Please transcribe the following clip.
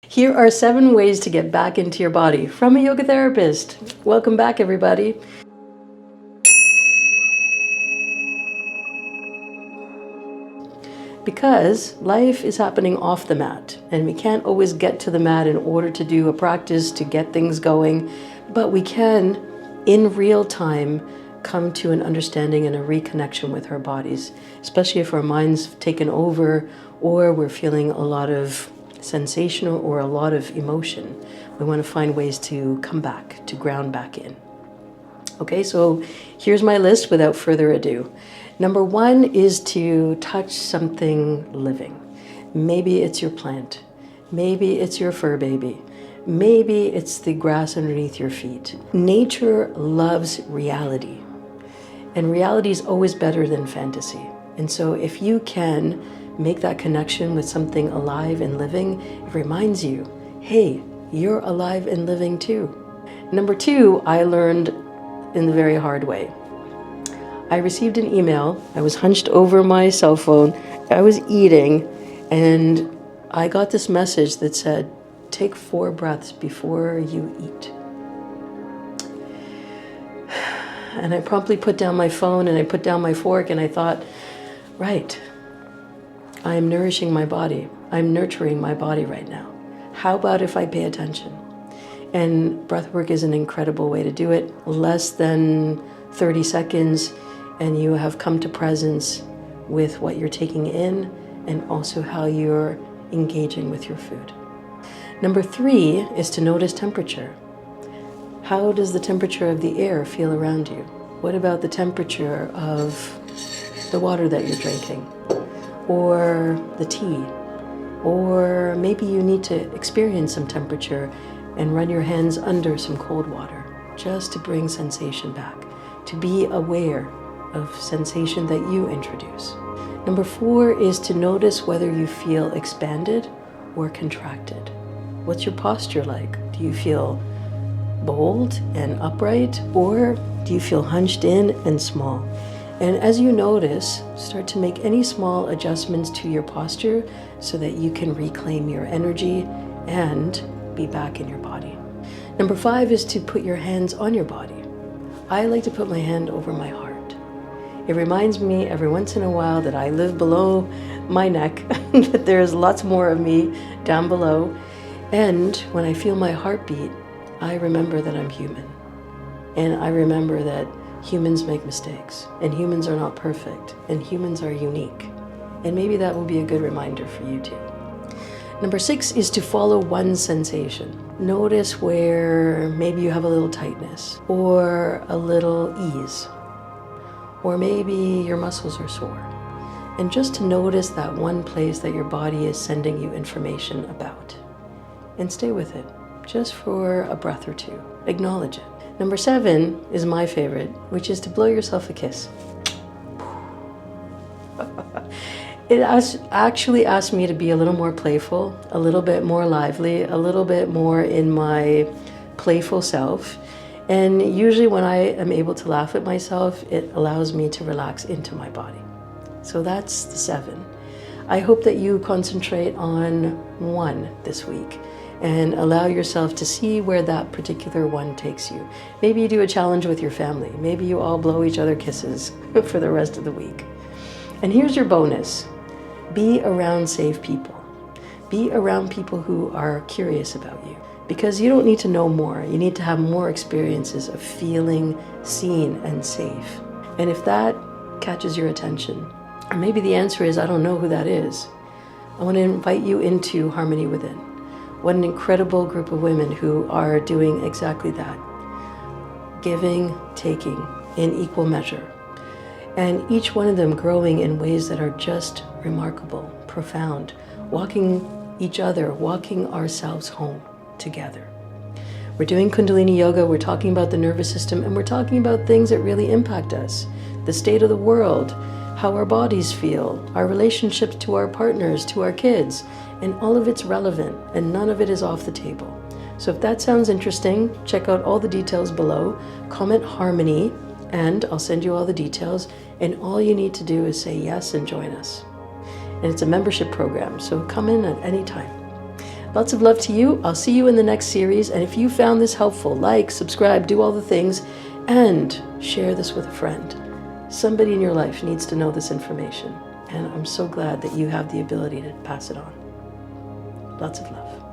Here are 7 ways to get back into your body from a yoga therapist. Welcome back, everybody. Because life is happening off the mat, and we can't always get to the mat in order to do a practice to get things going, but we can, in real time, come to an understanding and a reconnection with our bodies, especially if our mind's taken over or we're feeling a lot of sensation or a lot of emotion. We want to find ways to come back, to ground back in. Okay, so here's my list without further ado. Number 1 is to touch something living. Maybe it's your plant. Maybe it's your fur baby. Maybe it's the grass underneath your feet. Nature loves reality. And reality is always better than fantasy. And so if you can make that connection with something alive and living, it reminds you, hey, you're alive and living too. Number 2, I learned in the very hard way. I received an email. I was hunched over my cell phone. I was eating, and I got this message that said, take 4 breaths before you eat. And I promptly put down my phone and I put down my fork and I thought, right, I'm nourishing my body. I'm nurturing my body right now. How about if I pay attention? And breathwork is an incredible way to do it. Less than 30 seconds and you have come to presence with what you're taking in and also how you're engaging with your food. Number 3 is to notice temperature. How does the temperature of the air feel around you? What about the temperature of the water that you're drinking? Or the tea? Or maybe you need to experience some temperature and run your hands under some cold water just to bring sensation back, to be aware of sensation that you introduce. Number 4 is to notice whether you feel expanded or contracted. What's your posture like? Do you feel bold and upright, or do you feel hunched in and small? And as you notice, start to make any small adjustments to your posture so that you can reclaim your energy and be back in your body. Number 5 is to put your hands on your body. I like to put my hand over my heart. It reminds me every once in a while that I live below my neck, that there's lots more of me down below. And when I feel my heartbeat, I remember that I'm human. And I remember that humans make mistakes, and humans are not perfect, and humans are unique. And maybe that will be a good reminder for you too. Number 6 is to follow one sensation. Notice where maybe you have a little tightness, or a little ease, or maybe your muscles are sore. And just to notice that one place that your body is sending you information about. And stay with it, just for a breath or 2. Acknowledge it. Number 7 is my favorite, which is to blow yourself a kiss. It actually asked me to be a little more playful, a little bit more lively, a little bit more in my playful self. And usually when I am able to laugh at myself, it allows me to relax into my body. So that's the 7. I hope that you concentrate on 1 this week and allow yourself to see where that particular one takes you. Maybe you do a challenge with your family. Maybe you all blow each other kisses for the rest of the week. And here's your bonus. Be around safe people. Be around people who are curious about you. Because you don't need to know more. You need to have more experiences of feeling seen and safe. And if that catches your attention, or maybe the answer is, I don't know who that is, I want to invite you into Harmony Within. What an incredible group of women who are doing exactly that. Giving, taking in equal measure. And each one of them growing in ways that are just remarkable, profound, walking each other, walking ourselves home together. We're doing Kundalini yoga, we're talking about the nervous system, and we're talking about things that really impact us. The state of the world, how our bodies feel, our relationships to our partners, to our kids, and all of it's relevant, and none of it is off the table. So if that sounds interesting, check out all the details below, comment Harmony, and I'll send you all the details, and all you need to do is say yes and join us. And it's a membership program, so come in at any time. Lots of love to you. I'll see you in the next series. And if you found this helpful, like, subscribe, do all the things, and share this with a friend. Somebody in your life needs to know this information. And I'm so glad that you have the ability to pass it on. Lots of love.